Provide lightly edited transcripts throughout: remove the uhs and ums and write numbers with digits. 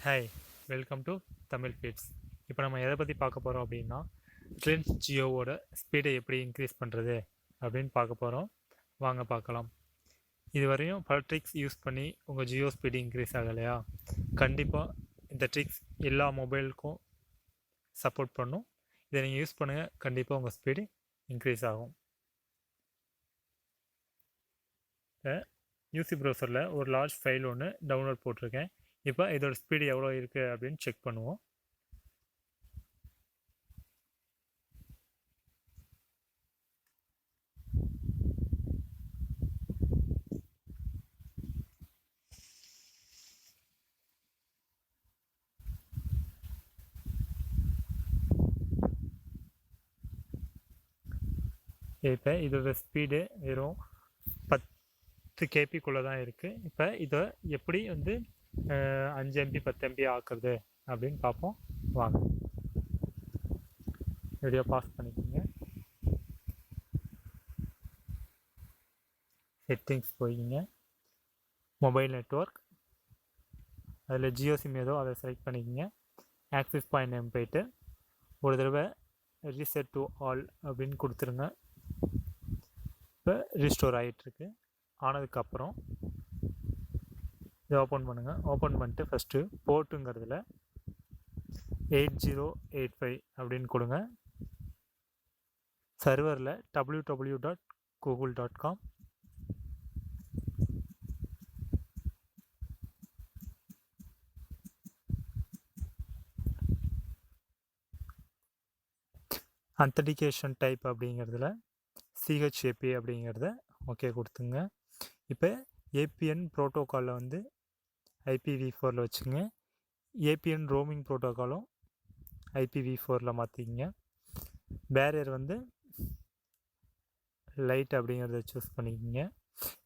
Hi, welcome to Tamil feeds. இப்போ நம்ம எதை பற்றி பார்க்க போகிறோம் அப்படின்னா, ரிலையன்ஸ் ஜியோவோட ஸ்பீடை எப்படி இன்க்ரீஸ் பண்ணுறது அப்படின்னு பார்க்க போகிறோம். வாங்க பார்க்கலாம். இது வரையும் பல ட்ரிக்ஸ் யூஸ் பண்ணி உங்கள் ஜியோ ஸ்பீடு இன்க்ரீஸ் ஆகலையா? கண்டிப்பாக இந்த ட்ரிக்ஸ் எல்லா மொபைலுக்கும் சப்போர்ட் பண்ணும். இதை நீங்கள் யூஸ் பண்ணுங்கள், கண்டிப்பாக உங்கள் ஸ்பீடு இன்க்ரீஸ் ஆகும். இப்போ யூசி ப்ரௌசரில் ஒரு லார்ஜ் ஃபைல் ஒன்று டவுன்லோட் போட்டிருக்கேன். இப்போ இதோட ஸ்பீடு எவ்வளோ இருக்குது அப்படின்னு செக் பண்ணுவோம். இப்போ இதோட ஸ்பீடு வெறும் 10 கேபிக்குள்ளே தான் இருக்குது. இப்போ இதை எப்படி 5 MB 10 MB ஆக்குறது அப்படின்னு பார்ப்போம். வாங்க, வீடியோ பாஸ் பண்ணிக்கோங்க. செட்டிங்ஸ் போய்க்கிங்க, மொபைல் நெட்ஒர்க், அதில் ஜியோ சிம் ஏதோ அதை செலக்ட் பண்ணிக்கோங்க. ஆக்சிஸ் பாயிண்ட் நேம் போய்ட்டு ஒரு தடவை ரீசெட் டு ஆல் அப்படின்னு கொடுத்துருங்க. இப்போ ரீஸ்டோர் ஆகிட்டுருக்கு. ஆனதுக்கப்புறம் இதை ஓப்பன் பண்ணுங்கள். ஓப்பன் பண்ணிட்டு ஃபஸ்ட்டு போர்ட்டுங்கிறதுல 8085 அப்படின்னு கொடுங்க. சர்வரில் www.google.com, அத்தன்டிகேஷன் டைப் அப்படிங்கிறதுல CHAP அப்படிங்கிறத ஓகே கொடுத்துங்க. இப்போ ஏபிஎன் ப்ரோட்டோக்காலில் IPv4 வச்சுங்க. ஏபிஎன் ரோமிங் ப்ரோட்டோக்காலும் IPv4 மாற்றிக்கிங்க. பேரியர் லைட் அப்படிங்கிறத சூஸ் பண்ணிக்கிங்க.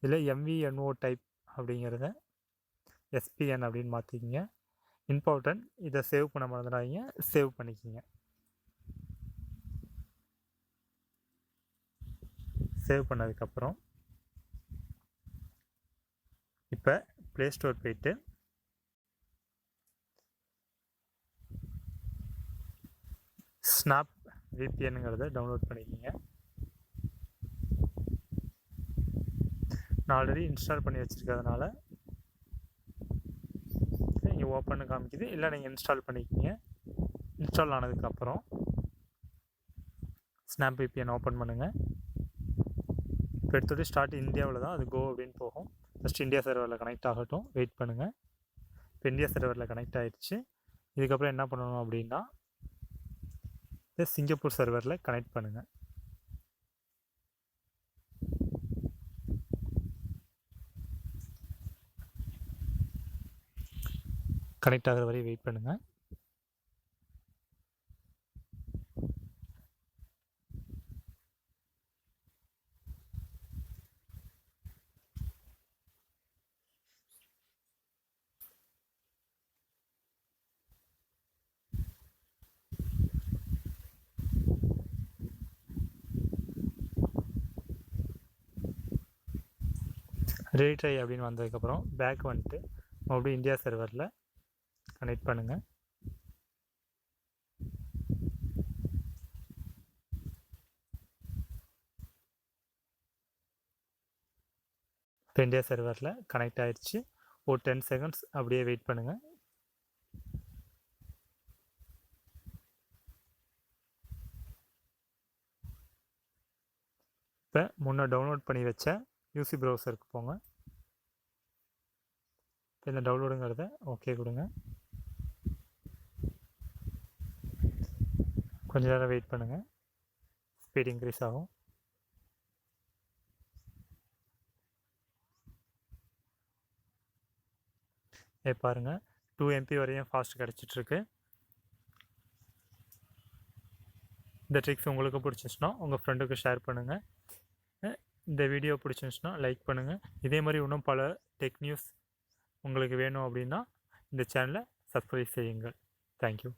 இதில் MVNO டைப் அப்படிங்கிறத SPN அப்படின்னு மாற்றிக்கிங்க. இம்பார்ட்டன்ட், இதை சேவ் பண்ண மறந்துடாதீங்க, சேவ் பண்ணிக்கிங்க. சேவ் பண்ணதுக்கப்புறம் இப்போ ப்ளே ஸ்டோர் போய்ட்டு ஸ்னாப் VPNங்கிறத டவுன்லோட் பண்ணிக்கிங்க. நான் ஆல்ரெடி இன்ஸ்டால் பண்ணி வச்சுருக்கிறதுனால இங்கே ஓப்பன் காமிக்குது, இல்லை நீங்கள் இன்ஸ்டால் பண்ணிக்கிங்க. இன்ஸ்டால் ஆனதுக்கப்புறம் ஸ்னாப் VPN ஓப்பன் பண்ணுங்கள். இப்போ எடுத்துகிட்டு ஸ்டார்ட் இந்தியாவில் தான் அது கோ அப்படின்னு போகும். ஃபஸ்ட் இந்தியா சர்வரில் கனெக்ட் ஆகட்டும், வெயிட் பண்ணுங்கள். இப்போ இந்தியா சர்வரில் கனெக்ட் ஆகிடுச்சு. இதுக்கப்புறம் என்ன பண்ணணும் அப்படின்னா, சிங்கப்பூர் சர்வரில் கனெக்ட் பண்ணுங்கள். கனெக்ட் ஆகிற வரை வெயிட் பண்ணுங்கள். ரீட்ரை அப்படின்னு வந்ததுக்கப்புறம் பேக் மறுபடியும் இந்தியா சர்வரில் கனெக்ட் பண்ணுங்கள். இப்போ இந்தியா சர்வரில் கனெக்ட் ஆகிடுச்சு. ஒரு 10 செகண்ட்ஸ் அப்படியே வெயிட் பண்ணுங்கள். இப்போ முன்னே டவுன்லோட் பண்ணி வச்ச யூசி ப்ரௌசருக்கு போங்க. இப்போ இந்த டவுன்லோடுங்கிறத ஓகே கொடுங்க. கொஞ்ச நேரம் வெயிட் பண்ணுங்கள், ஸ்பீட் இன்க்ரீஸ் ஆகும். பாருங்கள், 2 MB வரையும் ஃபாஸ்ட் கிடச்சிட்ருக்கு. இந்த ட்ரிக்ஸ் உங்களுக்கு பிடிச்சிச்சுன்னா உங்கள் ஃப்ரெண்டுக்கு ஷேர் பண்ணுங்கள். இந்த வீடியோ பிடிச்சிருந்துச்சுன்னா லைக் பண்ணுங்கள். இதே மாதிரி இன்னும் பல டெக் நியூஸ் உங்களுக்கு வேணும் அப்படின்னா இந்த சேனலை சப்ஸ்கிரைப் செய்யுங்கள். தேங்க்யூ.